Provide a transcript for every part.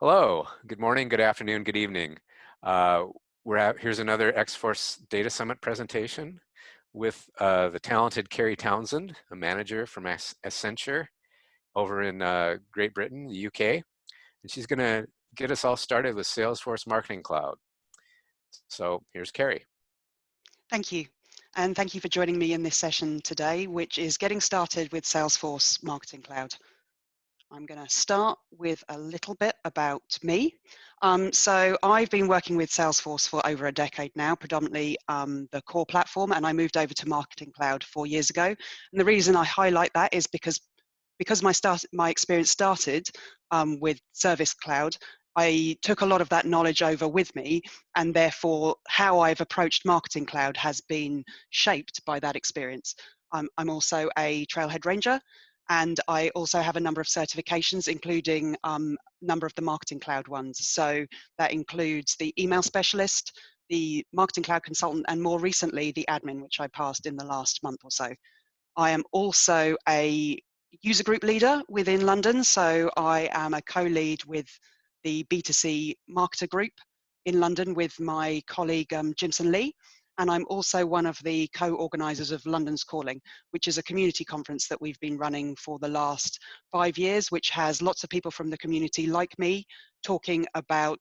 Hello, good morning, good afternoon, good evening. Here's another X-Force Data Summit presentation with the talented Kerry Townsend, a manager from Accenture over in Great Britain, the UK. And she's gonna get us all started with Salesforce Marketing Cloud. So here's Kerry. Thank you. And thank you for joining me in this session today, which is getting started with Salesforce Marketing Cloud. I'm going to start with a little bit about me. So I've been working with Salesforce for over a decade now, predominantly the core platform, and I moved over to Marketing Cloud 4 years ago. And the reason I highlight that is because my experience started with Service Cloud, I took a lot of that knowledge over with me, and therefore how I've approached Marketing Cloud has been shaped by that experience. I'm also a Trailhead Ranger, and I also have a number of certifications, including a number of the Marketing Cloud ones. So that includes the email specialist, the Marketing Cloud consultant, and more recently, the admin, which I passed in the last month or so. I am also a user group leader within London, so I am a co-lead with the B2C marketer group in London with my colleague Jimson Lee, and I'm also one of the co-organisers of London's Calling, which is a community conference that we've been running for the last 5 years, which has lots of people from the community like me talking about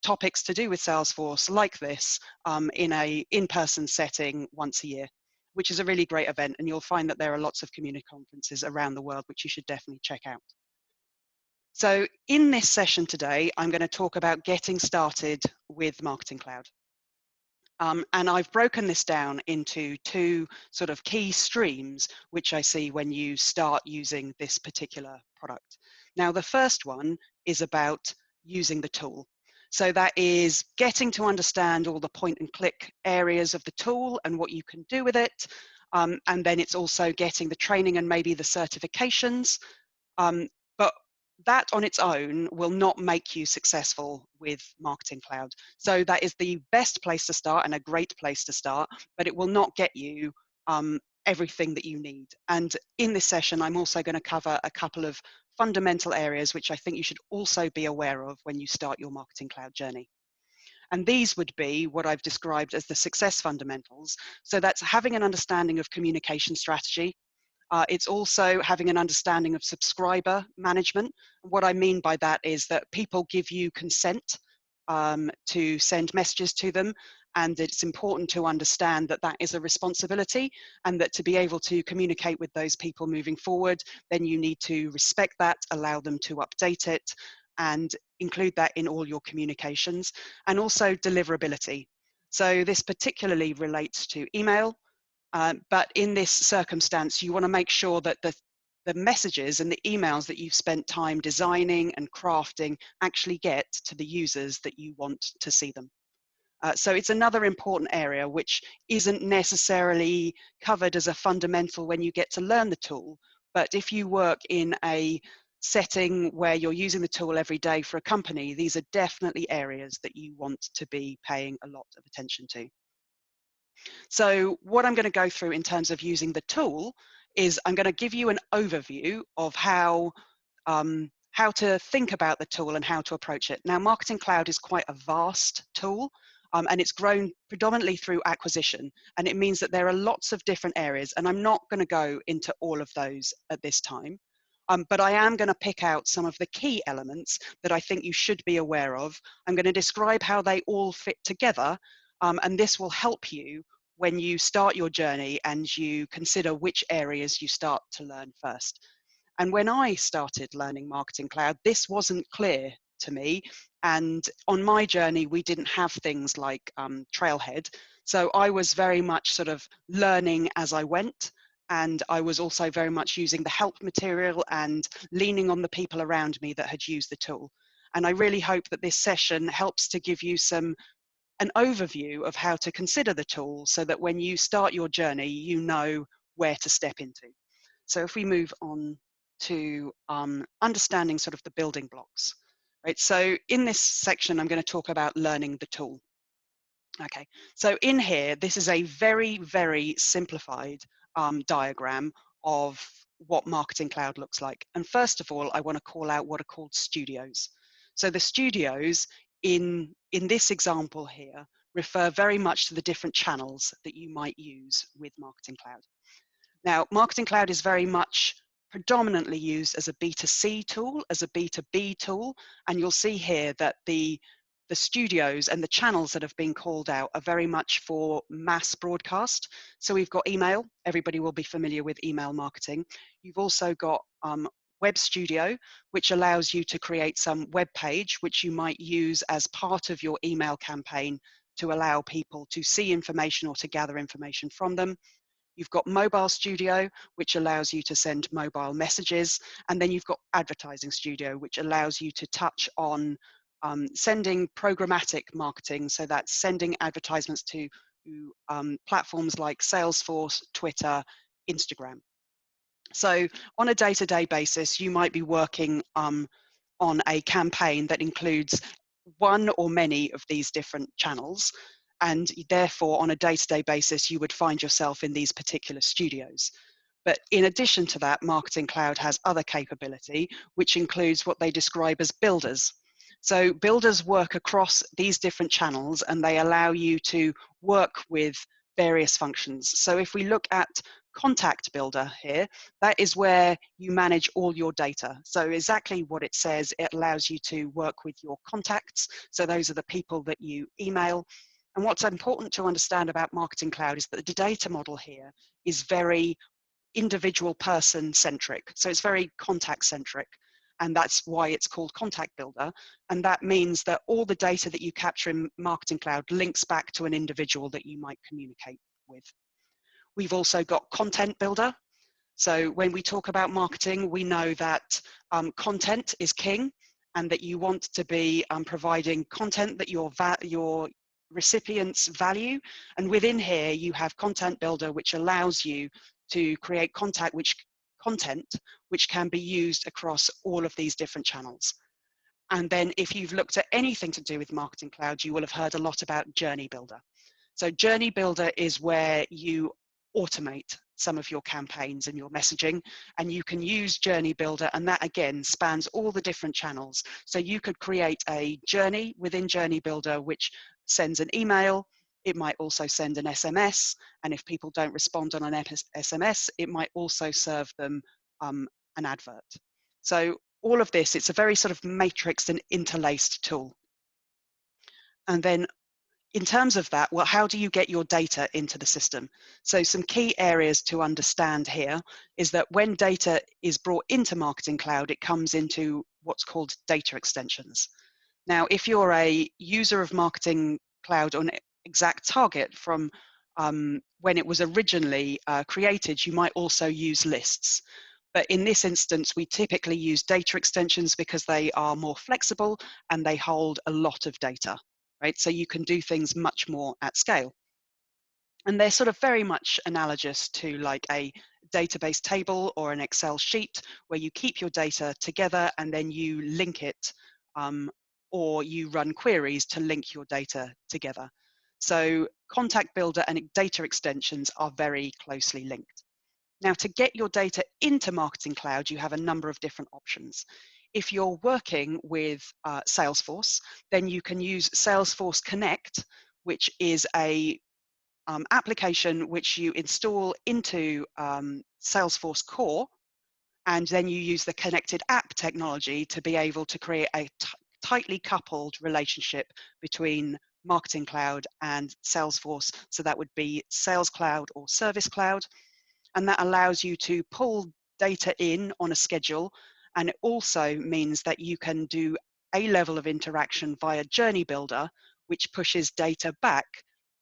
topics to do with Salesforce like this in a in-person setting once a year, which is a really great event, and you'll find that there are lots of community conferences around the world which you should definitely check out. So in this session today, I'm going to talk about getting started with Marketing Cloud. And I've broken this down into two sort of key streams, which I see when you start using this particular product. Now, the first one is about using the tool. So that is getting to understand all the point and click areas of the tool and what you can do with it. And then it's also getting the training and maybe the certifications. But that on its own will not make you successful with Marketing Cloud. So that is the best place to start and a great place to start, but it will not get you everything that you need. And in this session, I'm also going to cover a couple of fundamental areas which I think you should also be aware of when you start your Marketing Cloud journey. And these would be what I've described as the success fundamentals. So that's having an understanding of communication strategy. It's also having an understanding of subscriber management. What I mean by that is that people give you consent to send messages to them, and it's important to understand that that is a responsibility, and that to be able to communicate with those people moving forward, then you need to respect that, allow them to update it, and include that in all your communications, and also deliverability. So this particularly relates to email, but in this circumstance, you want to make sure that the messages and the emails that you've spent time designing and crafting actually get to the users that you want to see them. So it's another important area which isn't necessarily covered as a fundamental when you get to learn the tool, but if you work in a setting where you're using the tool every day for a company, these are definitely areas that you want to be paying a lot of attention to. So what I'm going to go through in terms of using the tool is I'm going to give you an overview of how to think about the tool and how to approach it. Now, Marketing Cloud is quite a vast tool, and it's grown predominantly through acquisition, and it means that there are lots of different areas, and I'm not going to go into all of those at this time. But I am going to pick out some of the key elements that I think you should be aware of. I'm going to describe how they all fit together, and this will help you when you start your journey and you consider which areas you start to learn first. And when I started learning Marketing Cloud, this wasn't clear to me. And on my journey, we didn't have things like Trailhead. So I was very much sort of learning as I went. And I was also very much using the help material and leaning on the people around me that had used the tool. And I really hope that this session helps to give you an overview of how to consider the tool so that when you start your journey, you know where to step into. So if we move on to understanding sort of the building blocks, right? So in this section, I'm going to talk about learning the tool. Okay, so in here, this is a very, very simplified diagram of what Marketing Cloud looks like. And first of all, I want to call out what are called studios. So the studios in this example here refer very much to the different channels that you might use with Marketing Cloud. Now, Marketing Cloud is very much predominantly used as a B2C tool, as a B2B tool, and you'll see here that the studios and the channels that have been called out are very much for mass broadcast. So we've got email. Everybody will be familiar with email marketing. You've also got Web Studio, which allows you to create some web page, which you might use as part of your email campaign to allow people to see information or to gather information from them. You've got Mobile Studio, which allows you to send mobile messages. And then you've got Advertising Studio, which allows you to touch on sending programmatic marketing. So that's sending advertisements to platforms like Salesforce, Twitter, Instagram. So on a day-to-day basis, you might be working on a campaign that includes one or many of these different channels. And therefore, on a day-to-day basis, you would find yourself in these particular studios. But in addition to that, Marketing Cloud has other capability, which includes what they describe as builders. So builders work across these different channels and they allow you to work with various functions. So if we look at Contact Builder here, that is where you manage all your data. So exactly what it says, it allows you to work with your contacts. So those are the people that you email. And what's important to understand about Marketing Cloud is that the data model here is very individual person centric. So it's very contact centric. And that's why it's called Contact Builder. And that means that all the data that you capture in Marketing Cloud links back to an individual that you might communicate with. We've also got Content Builder. So when we talk about marketing, we know that content is king and that you want to be providing content that your recipients value. And within here, you have Content Builder, which allows you to create content which can be used across all of these different channels. And then if you've looked at anything to do with Marketing Cloud, you will have heard a lot about Journey Builder. So Journey Builder is where you automate some of your campaigns and your messaging, and you can use Journey Builder, and that again spans all the different channels. So you could create a journey within Journey Builder which sends an email. It might also send an SMS, and if people don't respond on an SMS, it might also serve them an advert. So all of this, it's a very sort of matrixed and interlaced tool. And then in terms of that, well, how do you get your data into the system? So some key areas to understand here is that when data is brought into Marketing Cloud, it comes into what's called data extensions. Now, if you're a user of Marketing Cloud on Exact Target from when it was originally created, you might also use lists. But in this instance, we typically use data extensions because they are more flexible and they hold a lot of data, right? So you can do things much more at scale. And they're sort of very much analogous to like a database table or an Excel sheet where you keep your data together and then you link it or you run queries to link your data together. So Contact Builder and data extensions are very closely linked. Now, to get your data into Marketing Cloud, you have a number of different options. If you're working with Salesforce, then you can use Salesforce Connect, which is a application which you install into Salesforce Core, and then you use the connected app technology to be able to create a tightly coupled relationship between Marketing Cloud and Salesforce. So that would be Sales Cloud or Service Cloud. And that allows you to pull data in on a schedule. And it also means that you can do a level of interaction via Journey Builder, which pushes data back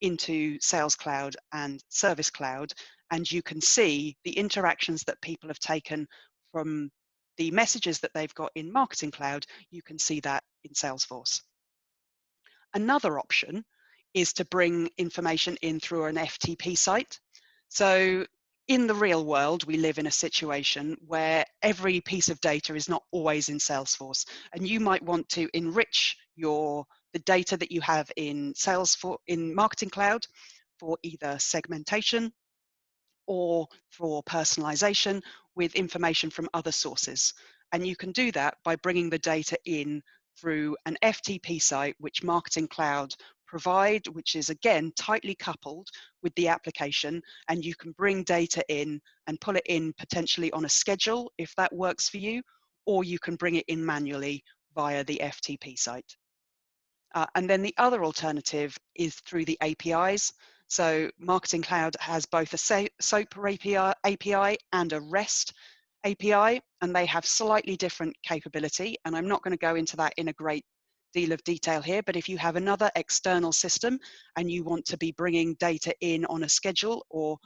into Sales Cloud and Service Cloud. And you can see the interactions that people have taken from the messages that they've got in Marketing Cloud. You can see that in Salesforce. Another option is to bring information in through an FTP site. So in the real world, we live in a situation where every piece of data is not always in Salesforce, and you might want to enrich the data that you have in Salesforce, in Marketing Cloud, for either segmentation or for personalization with information from other sources. And you can do that by bringing the data in through an FTP site, which Marketing Cloud provide, which is again tightly coupled with the application, and you can bring data in and pull it in potentially on a schedule if that works for you, or you can bring it in manually via the FTP site. And then the other alternative is through the APIs. So Marketing Cloud has both a SOAP API and a REST API, and they have slightly different capability. And I'm not going to go into that in a great deal of detail here, but if you have another external system and you want to be bringing data in on a schedule or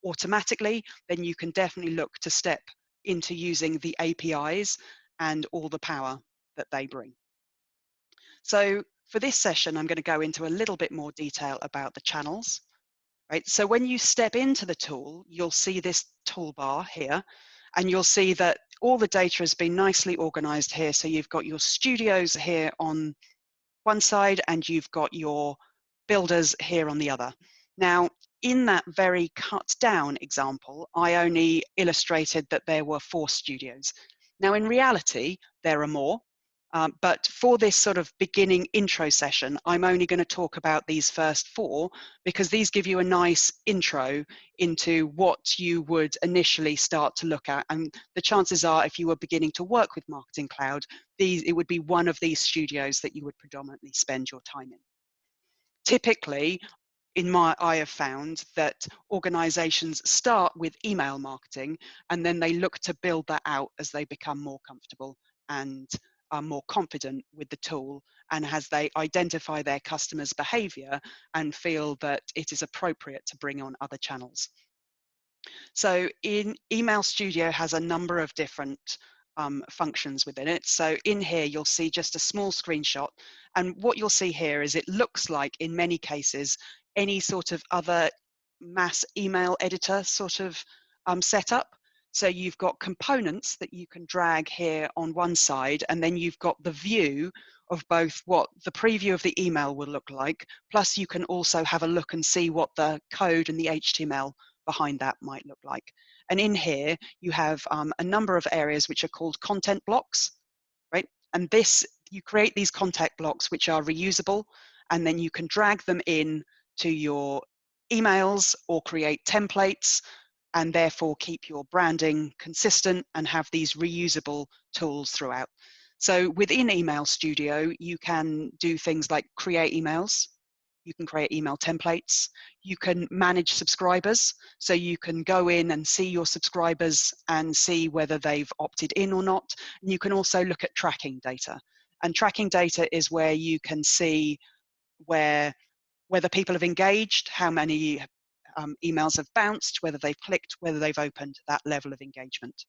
automatically, then you can definitely look to step into using the APIs and all the power that they bring. So for this session, I'm going to go into a little bit more detail about the channels. Right? So when you step into the tool, you'll see this toolbar here, and you'll see that all the data has been nicely organized here. So you've got your studios here on one side, and you've got your builders here on the other. Now, in that very cut down example, I only illustrated that there were 4 studios. Now, in reality, there are more. But for this sort of beginning intro session, I'm only going to talk about these first 4 because these give you a nice intro into what you would initially start to look at. And the chances are, if you were beginning to work with Marketing Cloud, it would be one of these studios that you would predominantly spend your time in. Typically, I have found that organizations start with email marketing and then they look to build that out as they become more comfortable and are more confident with the tool, and as they identify their customers' behavior and feel that it is appropriate to bring on other channels. So Email Studio has a number of different functions within it. So in here, you'll see just a small screenshot. And what you'll see here is it looks like, in many cases, any sort of other mass email editor sort of setup. So you've got components that you can drag here on one side, and then you've got the view of both what the preview of the email will look like, plus you can also have a look and see what the code and the HTML behind that might look like. And in here, you have a number of areas which are called content blocks, right? And you create these content blocks which are reusable, and then you can drag them in to your emails or create templates, and therefore keep your branding consistent and have these reusable tools throughout. So within Email Studio, you can do things like create emails. You can create email templates. You can manage subscribers. So you can go in and see your subscribers and see whether they've opted in or not. And you can also look at tracking data. And tracking data is where you can see whether people have engaged, how many emails have bounced, whether they've clicked, whether they've opened, that level of engagement.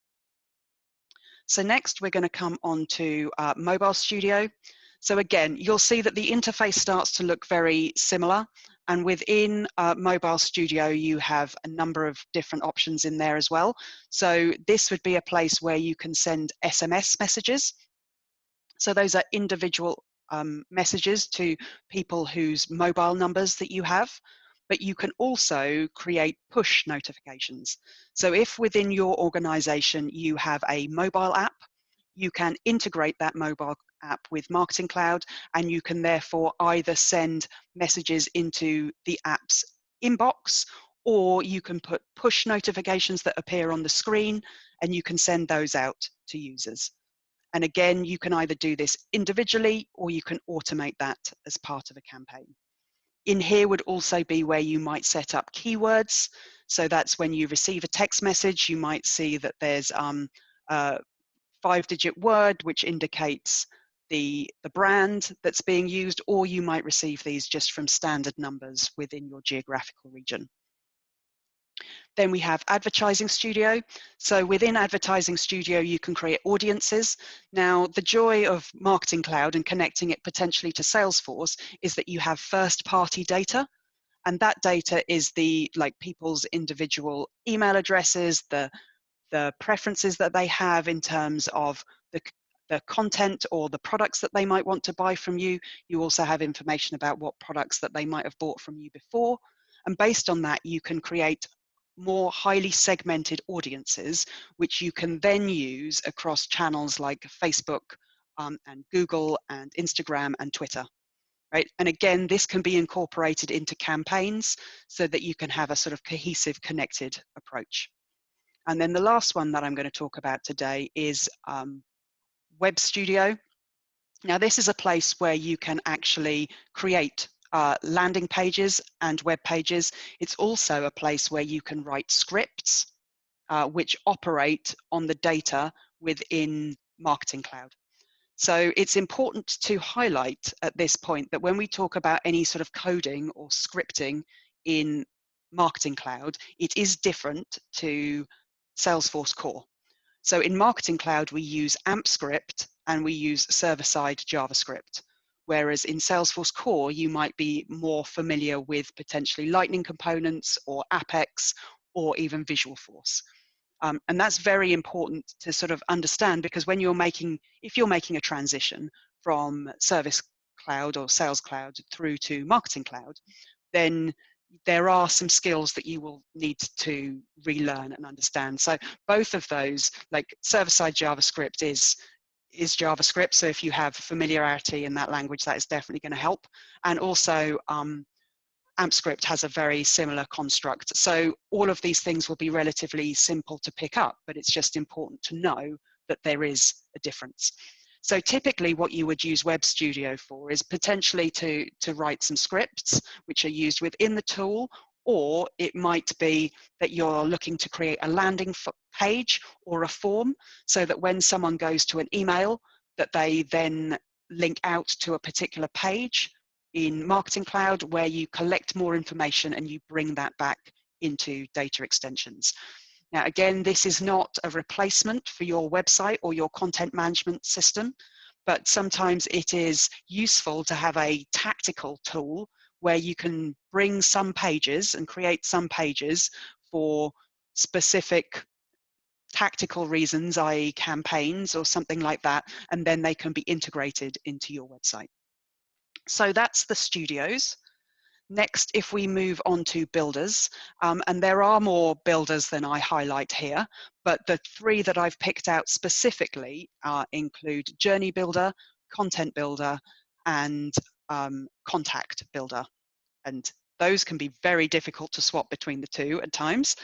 So next, we're going to come on to Mobile Studio. So again, you'll see that the interface starts to look very similar. And within Mobile Studio, you have a number of different options in there as well. So this would be a place where you can send SMS messages. So those are individual messages to people whose mobile numbers that you have. But you can also create push notifications. So if within your organization you have a mobile app, you can integrate that mobile app with Marketing Cloud, and you can therefore either send messages into the app's inbox, or you can put push notifications that appear on the screen, and you can send those out to users. And again, you can either do this individually, or you can automate that as part of a campaign. In here would also be where you might set up keywords. So that's when you receive a text message, you might see that there's a 5-digit word which indicates the brand that's being used, or you might receive these just from standard numbers within your geographical region. Then we have Advertising Studio. So within Advertising Studio, you can create audiences. Now, the joy of Marketing Cloud and connecting it potentially to Salesforce is that you have first-party data. And that data is people's individual email addresses, the preferences that they have in terms of the content or the products that they might want to buy from you. You also have information about what products that they might have bought from you before. And based on that, you can create more highly segmented audiences, which you can then use across channels like Facebook, and Google and Instagram and Twitter. Right? And again, this can be incorporated into campaigns so that you can have a sort of cohesive, connected approach. And then the last one that I'm going to talk about today is Web Studio. Now, this is a place where you can actually create landing pages and web pages. It's also a place where you can write scripts which operate on the data within Marketing Cloud. So it's important to highlight at this point that when we talk about any sort of coding or scripting in Marketing Cloud, it is different to Salesforce Core. So in Marketing Cloud, we use AMP script and we use server-side JavaScript. Whereas in Salesforce Core, you might be more familiar with potentially Lightning components or Apex or even Visualforce. And that's very important to sort of understand, because when if you're making a transition from Service Cloud or Sales Cloud through to Marketing Cloud, then there are some skills that you will need to relearn and understand. So both of those, like server-side JavaScript is JavaScript. So if you have familiarity in that language, that is definitely going to help. And also AMP script has a very similar construct. So all of these things will be relatively simple to pick up, but it's just important to know that there is a difference. So typically what you would use Web Studio for is potentially to write some scripts which are used within the tool, or it might be that you're looking to create a landing page or a form so that when someone goes to an email, that they then link out to a particular page in Marketing Cloud where you collect more information and you bring that back into data extensions. Now, again, this is not a replacement for your website or your content management system, but sometimes it is useful to have a tactical tool where you can bring some pages and create some pages for specific tactical reasons, i.e. campaigns or something like that, and then they can be integrated into your website. So that's the studios. Next, if we move on to builders, and there are more builders than I highlight here, but the three that I've picked out specifically include Journey Builder, Content Builder, and Contact Builder. And those can be very difficult to swap between the two at times,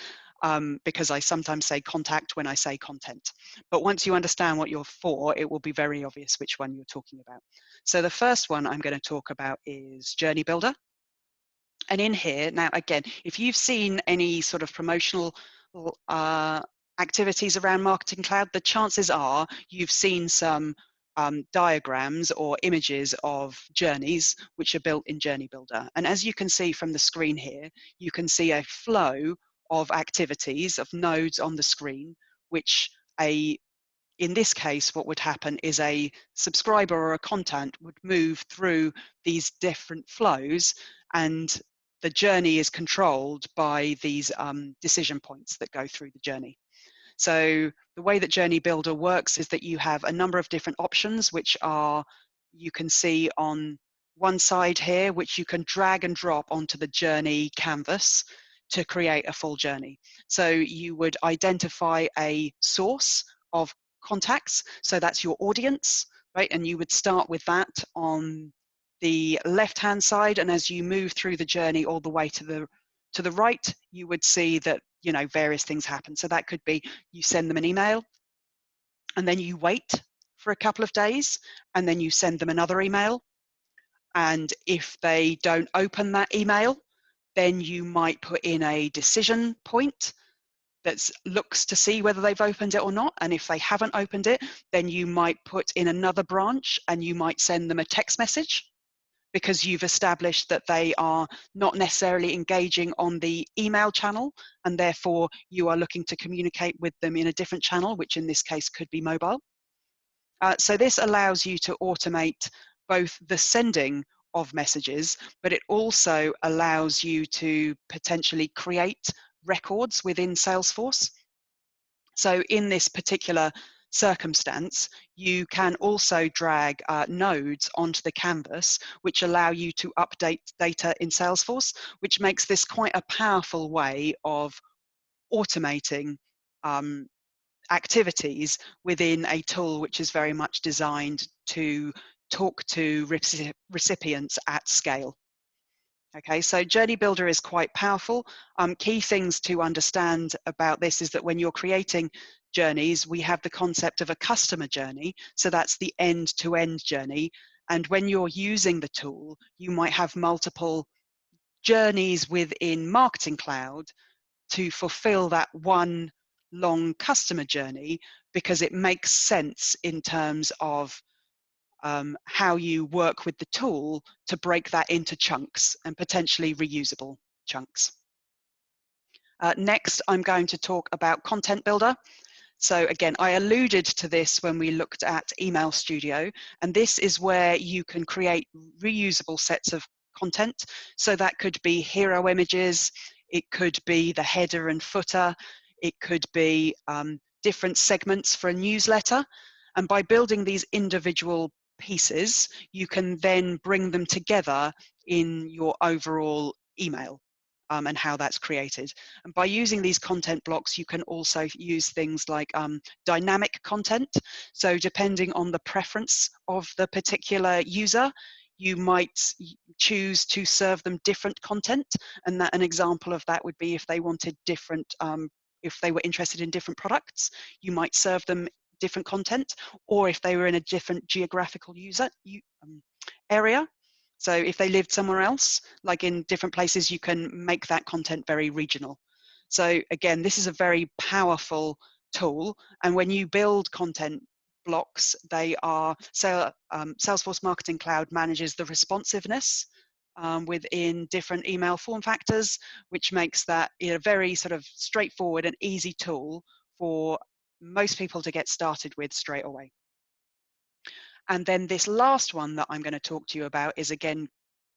because I sometimes say contact when I say content. But once you understand what you're for, it will be very obvious which one you're talking about. So the first one I'm going to talk about is Journey Builder. And in here, now again, if you've seen any sort of promotional activities around Marketing Cloud, the chances are you've seen some diagrams or images of journeys which are built in Journey Builder. And as you can see from the screen here, you can see a flow of activities, of nodes on the screen, which in this case, what would happen is a subscriber or a content would move through these different flows, and the journey is controlled by these decision points that go through the journey. So the way that Journey Builder works is that you have a number of different options, which are, you can see on one side here, which you can drag and drop onto the journey canvas to create a full journey. So you would identify a source of contacts. So that's your audience, right? And you would start with that on the left-hand side. And as you move through the journey all the way to the right, you would see that, you know, various things happen. So that could be you send them an email and then you wait for a couple of days and then you send them another email. And if they don't open that email, then you might put in a decision point that looks to see whether they've opened it or not. And if they haven't opened it, then you might put in another branch and you might send them a text message, because you've established that they are not necessarily engaging on the email channel, and therefore you are looking to communicate with them in a different channel, which in this case could be mobile. So this allows you to automate both the sending of messages, but it also allows you to potentially create records within Salesforce. So in this particular circumstance, you can also drag nodes onto the canvas, which allow you to update data in Salesforce, which makes this quite a powerful way of automating activities within a tool which is very much designed to talk to recipients at scale. Okay, so Journey Builder is quite powerful. Key things to understand about this is that when you're creating journeys, we have the concept of a customer journey. So that's the end-to-end journey. And when you're using the tool, you might have multiple journeys within Marketing Cloud to fulfill that one long customer journey, because it makes sense in terms of how you work with the tool to break that into chunks and potentially reusable chunks. Next, I'm going to talk about Content Builder. So again, I alluded to this when we looked at Email Studio, and this is where you can create reusable sets of content. So that could be hero images, it could be the header and footer, it could be different segments for a newsletter. And by building these individual pieces, you can then bring them together in your overall email. And how that's created. And by using these content blocks, you can also use things like dynamic content. So depending on the preference of the particular user, you might choose to serve them different content. And that an example of that would be if they wanted different, if they were interested in different products, you might serve them different content, or if they were in a different geographical area. So if they lived somewhere else, like in different places, you can make that content very regional. So again, this is a very powerful tool. And when you build content blocks, they are, so Salesforce Marketing Cloud manages the responsiveness within different email form factors, which makes that a very sort of straightforward and easy tool for most people to get started with straight away. And then this last one that I'm going to talk to you about is, again,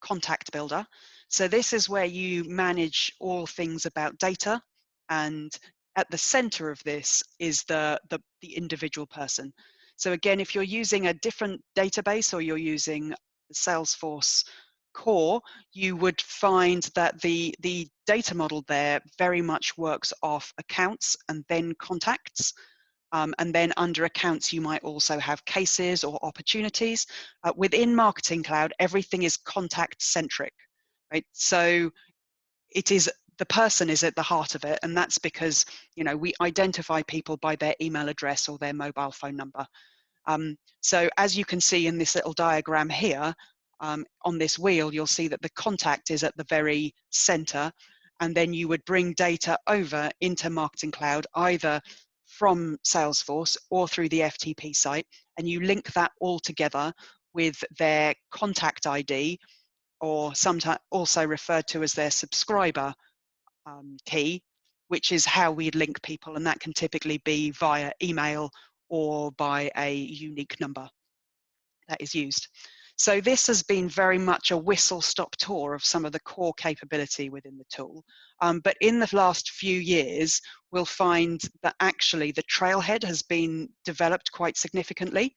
Contact Builder. So this is where you manage all things about data, and at the center of this is the individual person. So again, if you're using a different database or you're using Salesforce core, you would find that the data model there very much works off accounts and then contacts. And then under accounts, you might also have cases or opportunities. Within Marketing Cloud, everything is contact centric, right? So it is, the person is at the heart of it. And that's because, we identify people by their email address or their mobile phone number. So as you can see in this little diagram here, on this wheel, you'll see that the contact is at the very center. And then you would bring data over into Marketing Cloud, either from Salesforce or through the FTP site, and you link that all together with their contact ID, or sometimes also referred to as their subscriber key, which is how we link people, and that can typically be via email or by a unique number that is used. So this has been very much a whistle-stop tour of some of the core capability within the tool. But in the last few years, we'll find that actually the Trailhead has been developed quite significantly.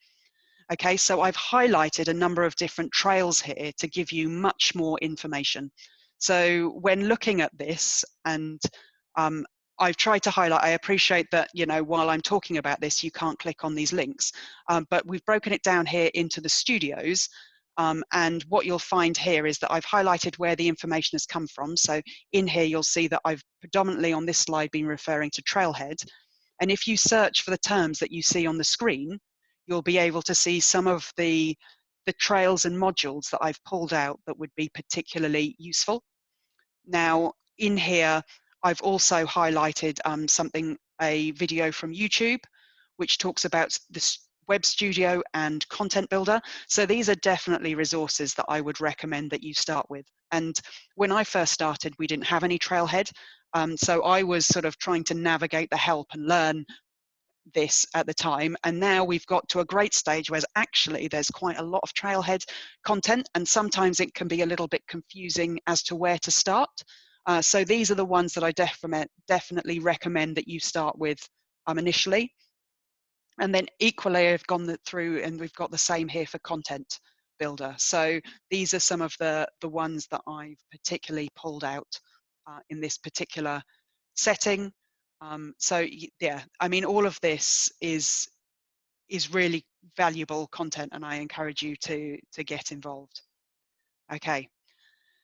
Okay, so I've highlighted a number of different trails here to give you much more information. So when looking at this, and I've tried to highlight, I appreciate that, while I'm talking about this, you can't click on these links, but we've broken it down here into the studios. And what you'll find here is that I've highlighted where the information has come from. So in here, you'll see that I've predominantly on this slide been referring to Trailhead. And if you search for the terms that you see on the screen, you'll be able to see some of the trails and modules that I've pulled out that would be particularly useful. Now, in here, I've also highlighted a video from YouTube, which talks about this Web Studio and Content Builder. So these are definitely resources that I would recommend that you start with. And when I first started, we didn't have any Trailhead. So I was sort of trying to navigate the help and learn this at the time, and now we've got to a great stage where actually there's quite a lot of Trailhead content, and sometimes it can be a little bit confusing as to where to start. So these are the ones that I definitely recommend that you start with initially. And then equally, I've gone through, and we've got the same here for Content Builder. So these are some of the ones that I've particularly pulled out in this particular setting. So yeah, I mean, all of this is really valuable content, and I encourage you to get involved. Okay.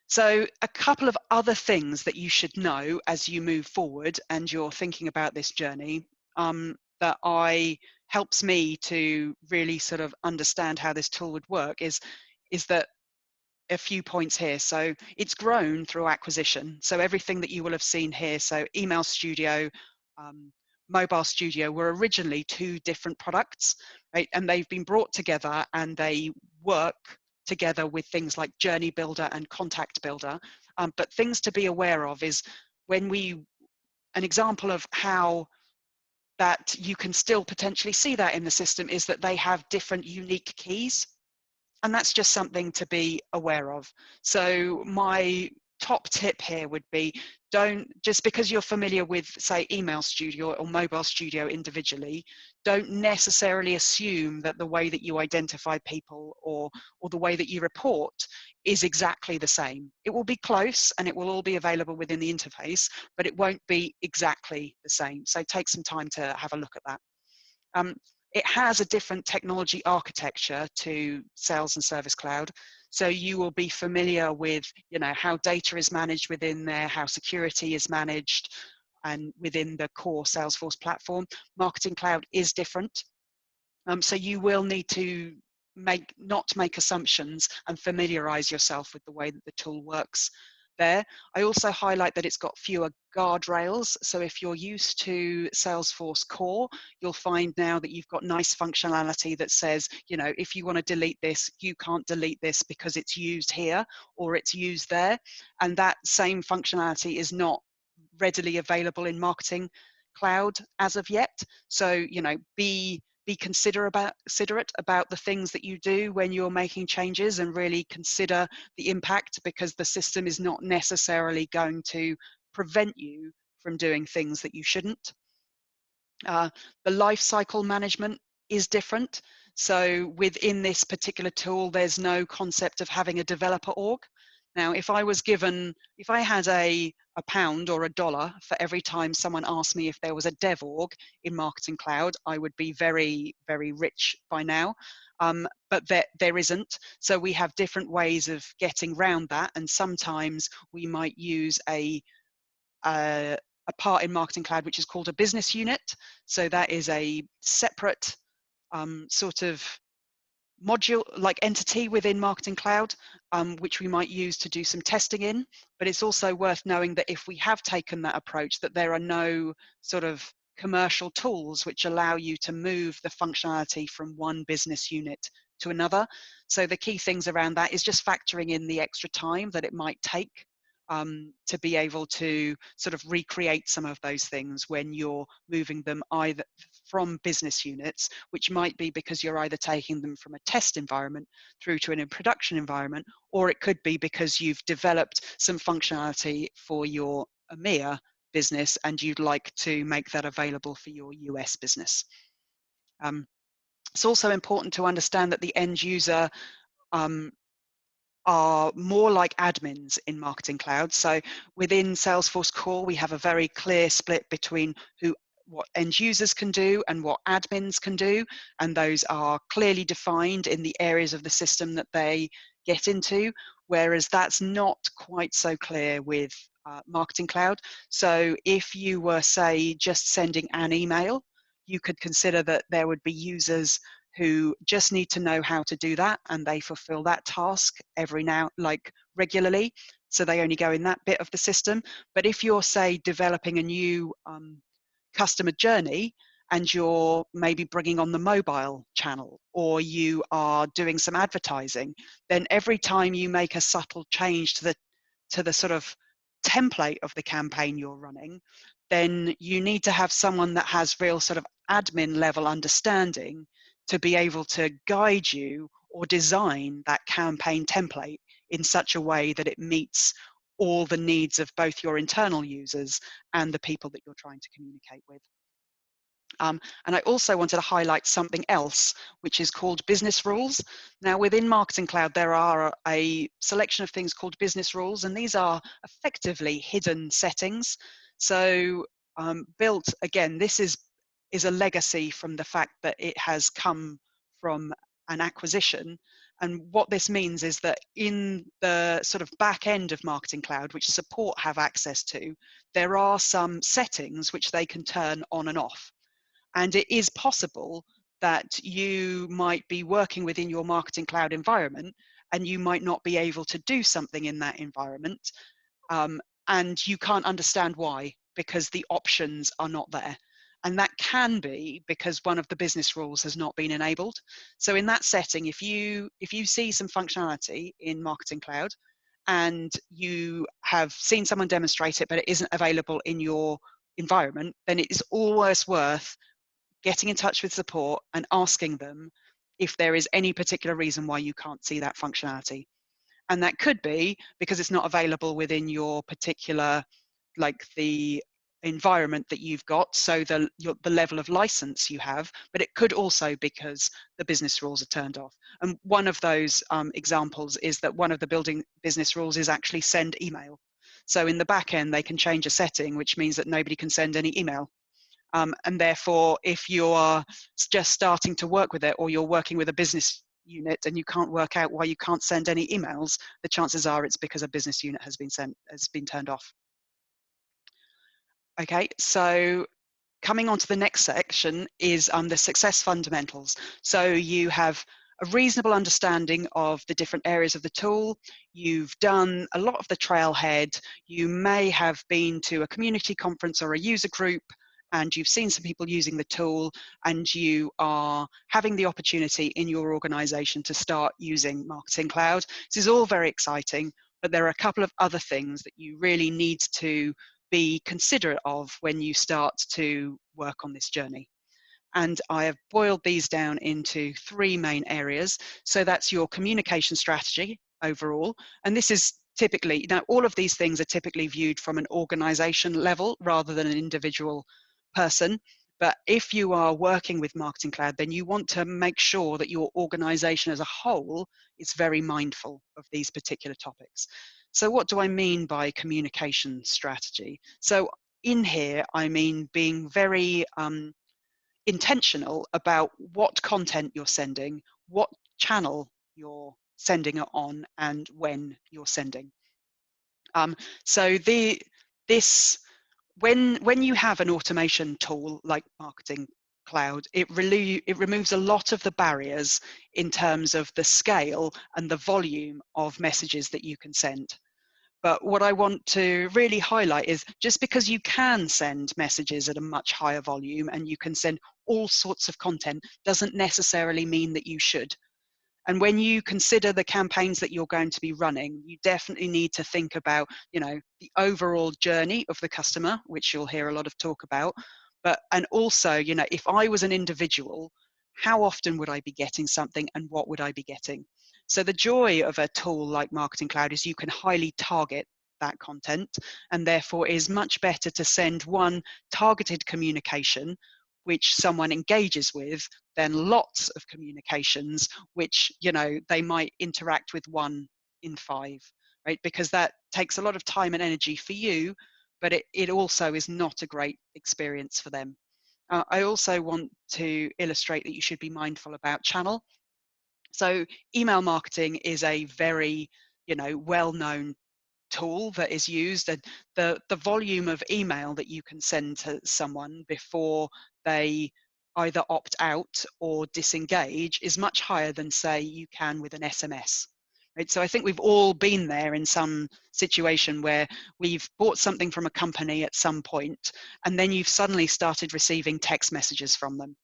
So a couple of other things that you should know as you move forward and you're thinking about this journey, that helps me to really sort of understand how this tool would work is that a few points here. So it's grown through acquisition. So everything that you will have seen here, so Email Studio, um, Mobile Studio, were originally two different products, right? And they've been brought together and they work together with things like Journey Builder and Contact Builder. But things to be aware of is an example of how that you can still potentially see that in the system is that they have different unique keys. And that's just something to be aware of. So my top tip here would be, don't, just because you're familiar with, say, Email Studio or Mobile Studio individually, don't necessarily assume that the way that you identify people or the way that you report is exactly the same. It will be close and it will all be available within the interface, but it won't be exactly the same. So take some time to have a look at that. It has a different technology architecture to Sales and Service Cloud. So you will be familiar with, how data is managed within there, how security is managed, and within the core Salesforce platform. Marketing Cloud is different. So you will need to not make assumptions and familiarize yourself with the way that the tool works there. I also highlight that it's got fewer guardrails. So if you're used to Salesforce Core, you'll find now that you've got nice functionality that says, if you want to delete this, you can't delete this because it's used here or it's used there. And that same functionality is not readily available in Marketing Cloud as of yet. So, be considerate about the things that you do when you're making changes, and really consider the impact, because the system is not necessarily going to prevent you from doing things that you shouldn't. The life cycle management is different. So within this particular tool, there's no concept of having a developer org. Now, if I had a pound or a dollar for every time someone asked me if there was a dev org in Marketing Cloud, I would be very, very rich by now. But there isn't. So we have different ways of getting around that. And sometimes we might use a part in Marketing Cloud which is called a business unit. So that is a separate sort of module, like entity within Marketing Cloud, which we might use to do some testing in. But it's also worth knowing that if we have taken that approach, that there are no sort of commercial tools which allow you to move the functionality from one business unit to another. So the key things around that is just factoring in the extra time that it might take to be able to sort of recreate some of those things when you're moving them either from business units, which might be because you're either taking them from a test environment through to a production environment, or it could be because you've developed some functionality for your EMEA business and you'd like to make that available for your US business. It's also important to understand that the end user are more like admins in Marketing Cloud. So within Salesforce Core, we have a very clear split between what end users can do and what admins can do. And those are clearly defined in the areas of the system that they get into, whereas that's not quite so clear with Marketing Cloud. So if you were, say, just sending an email, you could consider that there would be users who just need to know how to do that, and they fulfill that task regularly. So they only go in that bit of the system. But if you're, say, developing a new customer journey and you're maybe bringing on the mobile channel, or you are doing some advertising, then every time you make a subtle change to the sort of template of the campaign you're running, then you need to have someone that has real sort of admin level understanding to be able to guide you or design that campaign template in such a way that it meets all the needs of both your internal users and the people that you're trying to communicate with. And I also wanted to highlight something else, which is called business rules. Now, within Marketing Cloud, there are a selection of things called business rules, and these are effectively hidden settings. So built, again, this is a legacy from the fact that it has come from an acquisition. And what this means is that in the sort of back end of Marketing Cloud, which support have access to, there are some settings which they can turn on and off. And it is possible that you might be working within your Marketing Cloud environment and you might not be able to do something in that environment. Um, and you can't understand why, because the options are not there. And that can be because one of the business rules has not been enabled. So in that setting, if you see some functionality in Marketing Cloud and you have seen someone demonstrate it, but it isn't available in your environment, then it is always worth getting in touch with support and asking them if there is any particular reason why you can't see that functionality. And that could be because it's not available within your particular, like the environment that you've got, so the level of license you have, but it could also because the business rules are turned off. And one of those examples is that one of the building business rules is actually send email. So in the back end, they can change a setting, which means that nobody can send any email. And therefore, if you're just starting to work with it, or you're working with a business unit and you can't work out why you can't send any emails, the chances are it's because a business unit has been turned off. Okay, so coming on to the next section is the success fundamentals. So you have a reasonable understanding of the different areas of the tool. You've done a lot of the Trailhead. You may have been to a community conference or a user group, and you've seen some people using the tool, and you are having the opportunity in your organization to start using Marketing Cloud. This is all very exciting, but there are a couple of other things that you really need to be considerate of when you start to work on this journey. And I have boiled these down into three main areas. So that's your communication strategy overall. And this is typically, now all of these things are typically viewed from an organization level rather than an individual person. But if you are working with Marketing Cloud, then you want to make sure that your organization as a whole is very mindful of these particular topics. So what do I mean by communication strategy? So in here, I mean being very intentional about what content you're sending, what channel you're sending it on, and when you're sending. So when you have an automation tool like Marketing Cloud, it removes a lot of the barriers in terms of the scale and the volume of messages that you can send. But what I want to really highlight is just because you can send messages at a much higher volume and you can send all sorts of content doesn't necessarily mean that you should. And when you consider the campaigns that you're going to be running, you definitely need to think about, the overall journey of the customer, which you'll hear a lot of talk about. And also, if I was an individual, how often would I be getting something and what would I be getting? So the joy of a tool like Marketing Cloud is you can highly target that content, and therefore it is much better to send one targeted communication which someone engages with than lots of communications which they might interact with 1 in 5, right? Because that takes a lot of time and energy for you, but it also is not a great experience for them. I also want to illustrate that you should be mindful about channel. So email marketing is a very well-known tool that is used, and the volume of email that you can send to someone before they either opt out or disengage is much higher than, say, you can with an SMS. Right? So I think we've all been there in some situation where we've bought something from a company at some point, and then you've suddenly started receiving text messages from them.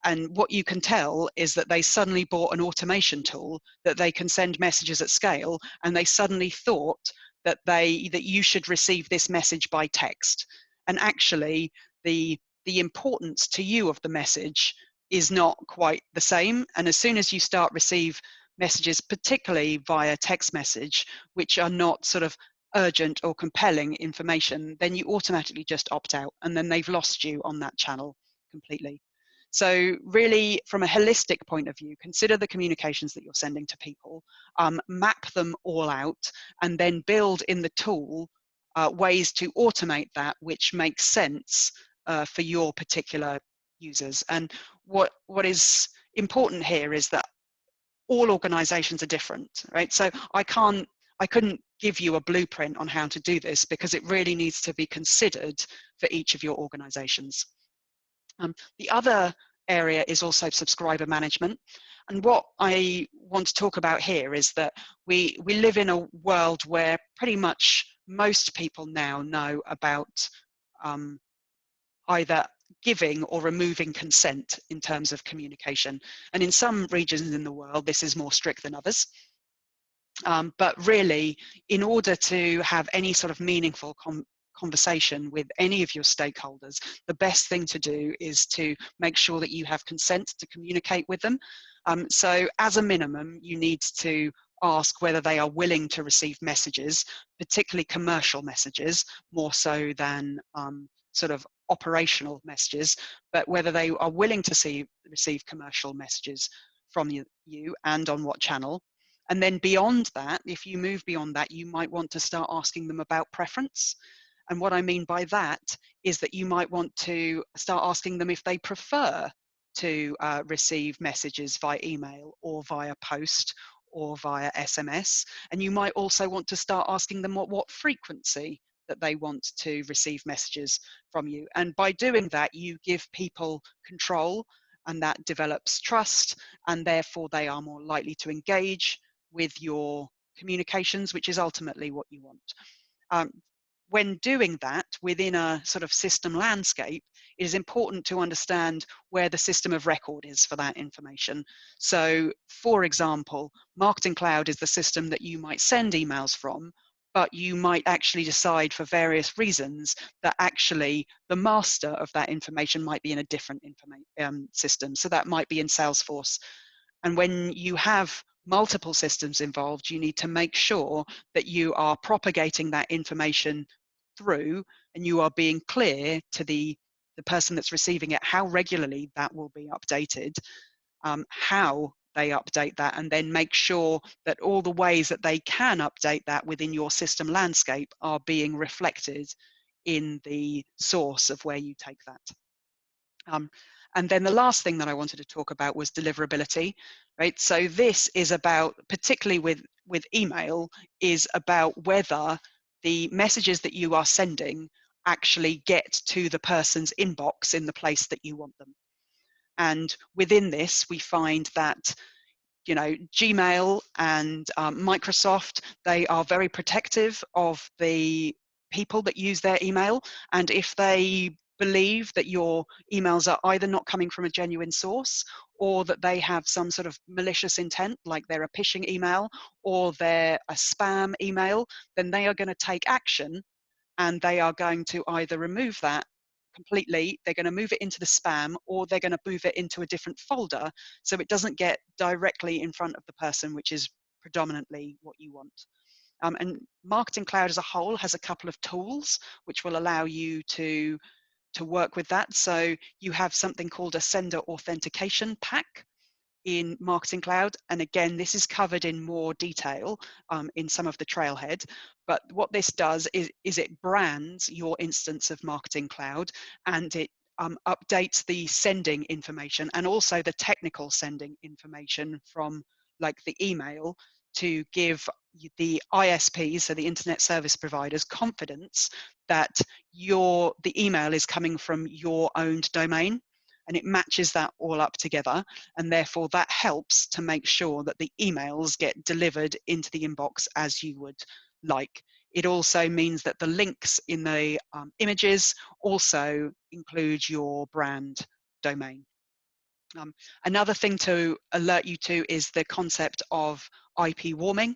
And what you can tell is that they suddenly bought an automation tool that they can send messages at scale, and they suddenly thought that you should receive this message by text. And actually, the importance to you of the message is not quite the same. And as soon as you start receive messages, particularly via text message, which are not sort of urgent or compelling information, then you automatically just opt out, and then they've lost you on that channel completely. So really, from a holistic point of view, consider the communications that you're sending to people, map them all out, and then build in the tool ways to automate that, which makes sense for your particular users. And what is important here is that all organizations are different, right? So I couldn't give you a blueprint on how to do this, because it really needs to be considered for each of your organizations. The other area is also subscriber management. And what I want to talk about here is that we live in a world where pretty much most people now know about either giving or removing consent in terms of communication. And in some regions in the world, this is more strict than others. But really, in order to have any sort of meaningful conversation with any of your stakeholders, the best thing to do is to make sure that you have consent to communicate with them. So as a minimum, you need to ask whether they are willing to receive messages, particularly commercial messages, more so than sort of operational messages, but whether they are willing to receive commercial messages from you and on what channel. And then beyond that, if you move beyond that, you might want to start asking them about preference. And what I mean by that is that you might want to start asking them if they prefer to receive messages via email or via post or via SMS. And you might also want to start asking them what frequency that they want to receive messages from you. And by doing that, you give people control, and that develops trust, and therefore they are more likely to engage with your communications, which is ultimately what you want. When doing that within a sort of system landscape, it is important to understand where the system of record is for that information. So, for example, Marketing Cloud is the system that you might send emails from, but you might actually decide for various reasons that actually the master of that information might be in a different system. So that might be in Salesforce. And when you have multiple systems involved, you need to make sure that you are propagating that information through, and you are being clear to the person that's receiving it how regularly that will be updated, how they update that, and then make sure that all the ways that they can update that within your system landscape are being reflected in the source of where you take that. And then the last thing that I wanted to talk about was deliverability, right? So this is about, particularly with email, is about whether the messages that you are sending actually get to the person's inbox in the place that you want them. And within this, we find that Gmail and Microsoft, they are very protective of the people that use their email. And if they believe that your emails are either not coming from a genuine source, or that they have some sort of malicious intent, like they're a phishing email or they're a spam email, then they are going to take action, and they are going to either remove that completely, they're going to move it into the spam, or they're going to move it into a different folder so it doesn't get directly in front of the person, which is predominantly what you want. And Marketing Cloud as a whole has a couple of tools which will allow you to work with that. So you have something called a sender authentication pack in Marketing Cloud. And again, this is covered in more detail in some of the Trailhead. But what this does is it brands your instance of Marketing Cloud, and it updates the sending information and also the technical sending information from like the email, to give the ISPs, so the internet service providers, confidence that the email is coming from your owned domain, and it matches that all up together, and therefore that helps to make sure that the emails get delivered into the inbox as you would like. It also means that the links in the images also include your brand domain. Another thing to alert you to is the concept of IP warming.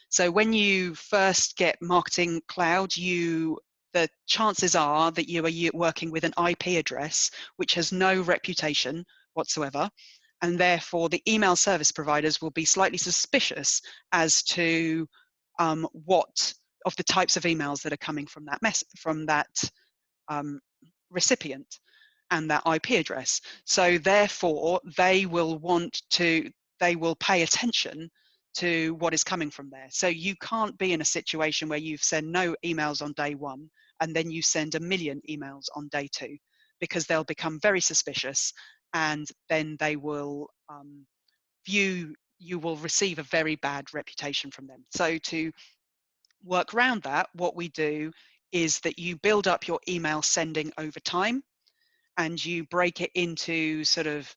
So when you first get Marketing Cloud, the chances are that you are working with an IP address which has no reputation whatsoever, and therefore the email service providers will be slightly suspicious as to what of the types of emails that are coming from that recipient and that IP address. So therefore they will pay attention to what is coming from there. So you can't be in a situation where you've sent no emails on day one and then you send 1 million emails on day 2, because they'll become very suspicious, and then they will you will receive a very bad reputation from them. So to work around that, what we do is that you build up your email sending over time, and you break it into sort of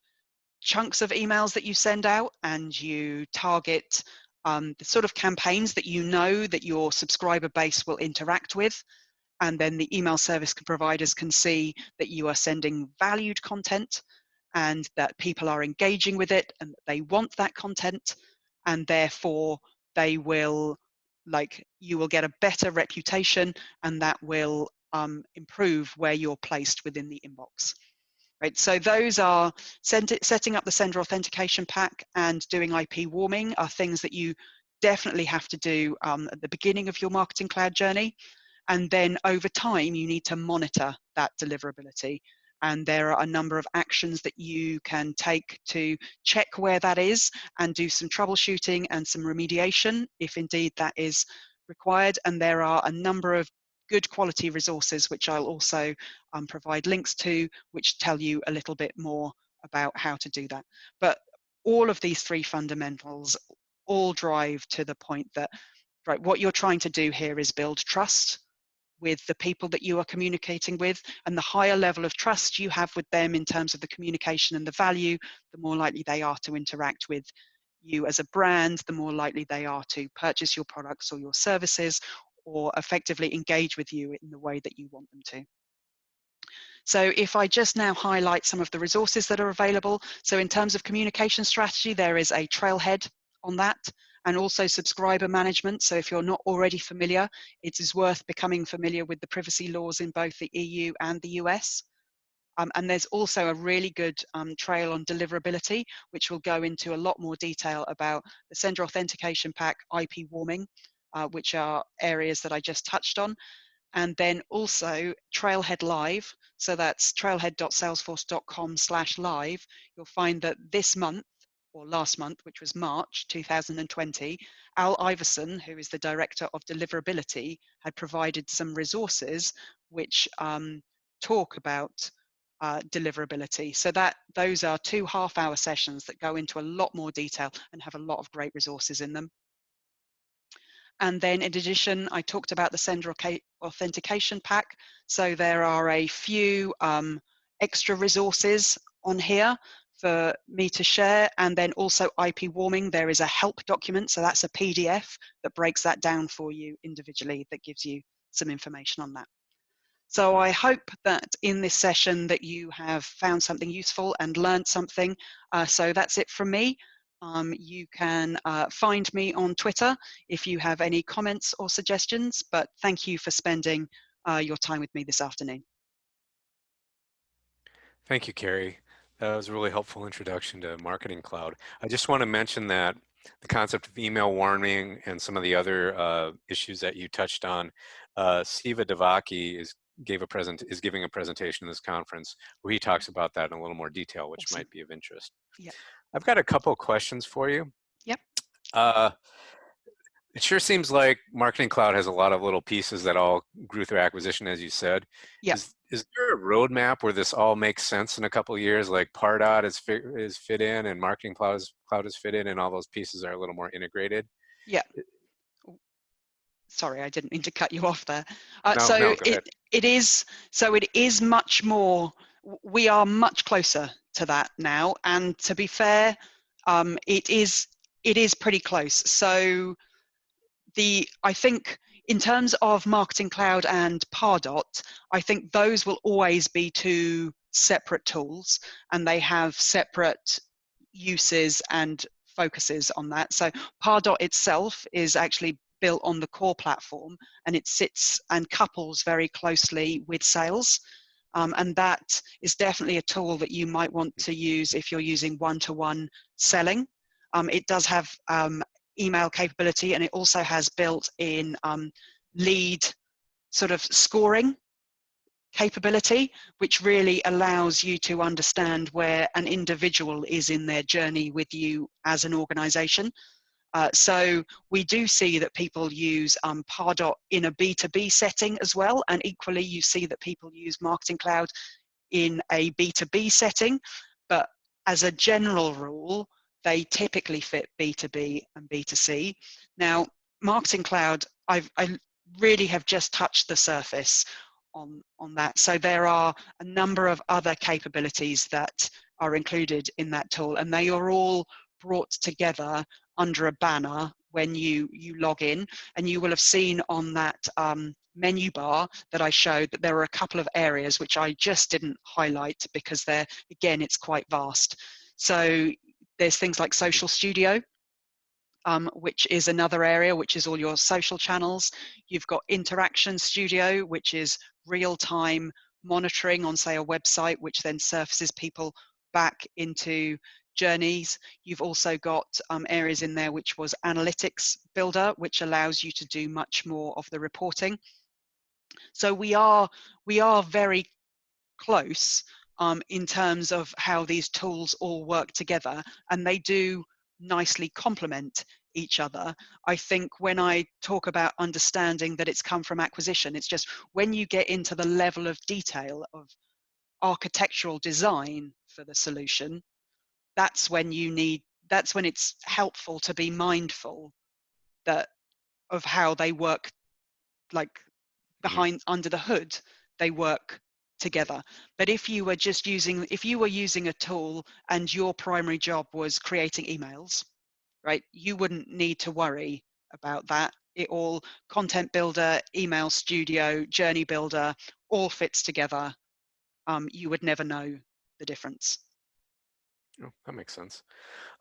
chunks of emails that you send out, and you target the sort of campaigns that you know that your subscriber base will interact with. And then the email service providers can see that you are sending valued content, and that people are engaging with it, and that they want that content, and therefore they will, like, you will get a better reputation, and that will improve where you're placed within the inbox. Right, so those are setting up the sender authentication pack and doing IP warming are things that you definitely have to do at the beginning of your marketing cloud journey. And then over time, you need to monitor that deliverability. And there are a number of actions that you can take to check where that is, and do some troubleshooting and some remediation if indeed that is required. And there are a number of good quality resources, which I'll also provide links to, which tell you a little bit more about how to do that. But all of these three fundamentals all drive to the point that, right, what you're trying to do here is build trust with the people that you are communicating with, and the higher level of trust you have with them in terms of the communication and the value, the more likely they are to interact with you as a brand, the more likely they are to purchase your products or your services, or effectively engage with you in the way that you want them to. So if I just now highlight some of the resources that are available. So in terms of communication strategy, there is a Trailhead on that, and also subscriber management. So if you're not already familiar, it is worth becoming familiar with the privacy laws in both the EU and the US. And there's also a really good trail on deliverability, which will go into a lot more detail about the sender authentication pack, IP warming, which are areas that I just touched on. And then also Trailhead Live. So that's trailhead.salesforce.com/live. You'll find that this month, or last month, which was March 2020, Al Iverson, who is the director of Deliverability, had provided some resources which talk about deliverability. So those are 2 half-hour sessions that go into a lot more detail and have a lot of great resources in them. And then in addition, I talked about the sender authentication pack. So there are a few extra resources on here for me to share. And then also IP warming, there is a help document. So that's a PDF that breaks that down for you individually, that gives you some information on that. So I hope that in this session that you have found something useful and learned something. So that's it from me. You can find me on Twitter if you have any comments or suggestions, but thank you for spending your time with me this afternoon. Thank you, Kerry. That was a really helpful introduction to Marketing Cloud. I just want to mention that the concept of email warming and some of the other issues that you touched on, Siva Devaki is giving a presentation in this conference where he talks about that in a little more detail, which Awesome. might be of interest. Yep. I've got a couple of questions for you. Yep. It sure seems like Marketing Cloud has a lot of little pieces that all grew through acquisition, as you said. Yep. Is there a roadmap where this all makes sense in a couple of years, like Pardot is fit in and Marketing Cloud is fit in, and all those pieces are a little more integrated? Yep. Sorry, I didn't mean to cut you off there. No, go ahead. It is much more. We are much closer to that now, and to be fair, it is pretty close. So I think in terms of Marketing Cloud and Pardot, I think those will always be two separate tools, and they have separate uses and focuses on that. So Pardot itself is actually built on the core platform, and it sits and couples very closely with sales. And that is definitely a tool that you might want to use if you're using one-to-one selling. It does have email capability, and it also has built-in lead sort of scoring capability, which really allows you to understand where an individual is in their journey with you as an organization. So we do see that people use Pardot in a B2B setting as well, and equally you see that people use Marketing Cloud in a B2B setting, but as a general rule, they typically fit B2B and B2C. Now, Marketing Cloud, I really have just touched the surface on that. So there are a number of other capabilities that are included in that tool, and they are all brought together under a banner when you log in. And you will have seen on that menu bar that I showed that there are a couple of areas which I just didn't highlight because they're, again, it's quite vast. So there's things like Social Studio, which is another area, which is all your social channels. You've got Interaction Studio, which is real-time monitoring on, say, a website, which then surfaces people back into journeys. You've also got areas in there, which was Analytics Builder, which allows you to do much more of the reporting. So we are very close in terms of how these tools all work together, and they do nicely complement each other. I think when I talk about understanding that it's come from acquisition, it's just when you get into the level of detail of architectural design for the solution, that's when it's helpful to be mindful that of how they work, like Mhm. behind, under the hood, they work together. But if you were using a tool and your primary job was creating emails, right, you wouldn't need to worry about that. It all, Content Builder, Email Studio, Journey Builder, all fits together. You would never know the difference. Oh, that makes sense.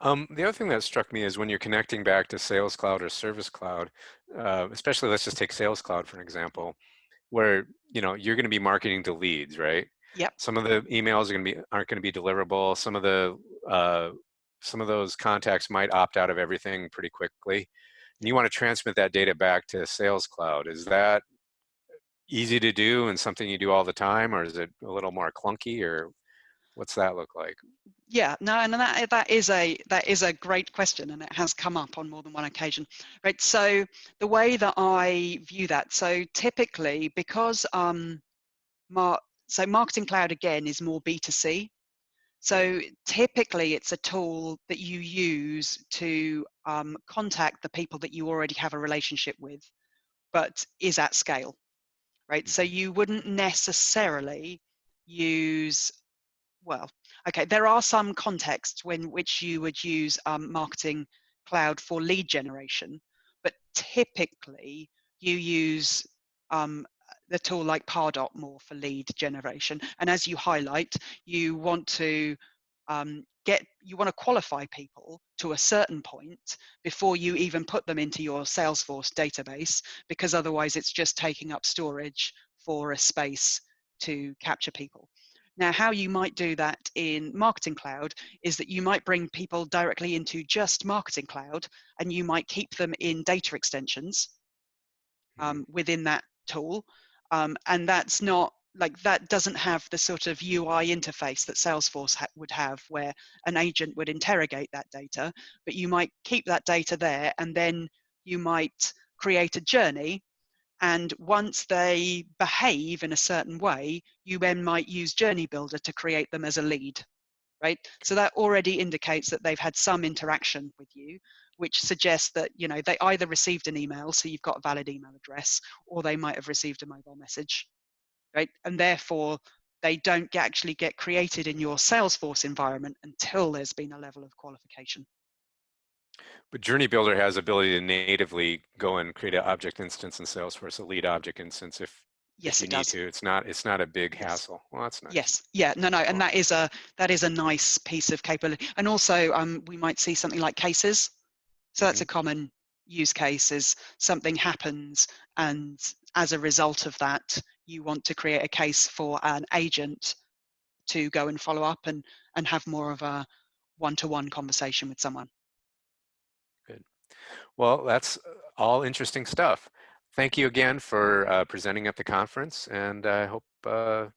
The other thing that struck me is when you're connecting back to Sales Cloud or Service Cloud, especially let's just take Sales Cloud for an example, where you're going to be marketing to leads, right? Yep. Some of the emails aren't going to be deliverable. Some of those contacts might opt out of everything pretty quickly, and you want to transmit that data back to Sales Cloud. Is that easy to do and something you do all the time, or is it a little more clunky, or what's that look like? Yeah, no, and that is a great question, and it has come up on more than one occasion, right? So the way that I view that, so typically because Marketing Cloud again is more B2C. Right. So typically it's a tool that you use to contact the people that you already have a relationship with, but is at scale, right? So Mhm. you wouldn't necessarily use, well, okay, there are some contexts when which you would use Marketing Cloud for lead generation, but typically you use um, the tool like Pardot more for lead generation. And as you highlight, you want to you want to qualify people to a certain point before you even put them into your Salesforce database, because otherwise it's just taking up storage for a space to capture people. Now, how you might do that in Marketing Cloud is that you might bring people directly into just Marketing Cloud, and you might keep them in data extensions Mhm. within that tool. And that's not like, that doesn't have the sort of UI interface that Salesforce would have, where an agent would interrogate that data, but you might keep that data there, and then you might create a journey, and once they behave in a certain way, you then might use Journey Builder to create them as a lead, right? So that already indicates that they've had some interaction with you, which suggests that, they either received an email, so you've got a valid email address, or they might have received a mobile message, right? And therefore, they don't actually get created in your Salesforce environment until there's been a level of qualification. But Journey Builder has ability to natively go and create an object instance in Salesforce, a lead object instance, if Yes, you it need does. to. It's not a big Yes. hassle. Well, that's nice. Yes, yeah, no, and Cool. that is a nice piece of capability. And also, we might see something like cases. So that's Hmm. a common use case, is something happens, and as a result of that, you want to create a case for an agent to go and follow up and have more of a one-to-one conversation with someone. Good. Well, that's all interesting stuff. Thank you again for presenting at the conference, and I hope the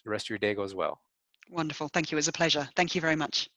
rest of your day goes well. Wonderful. Thank you. It was a pleasure. Thank you very much.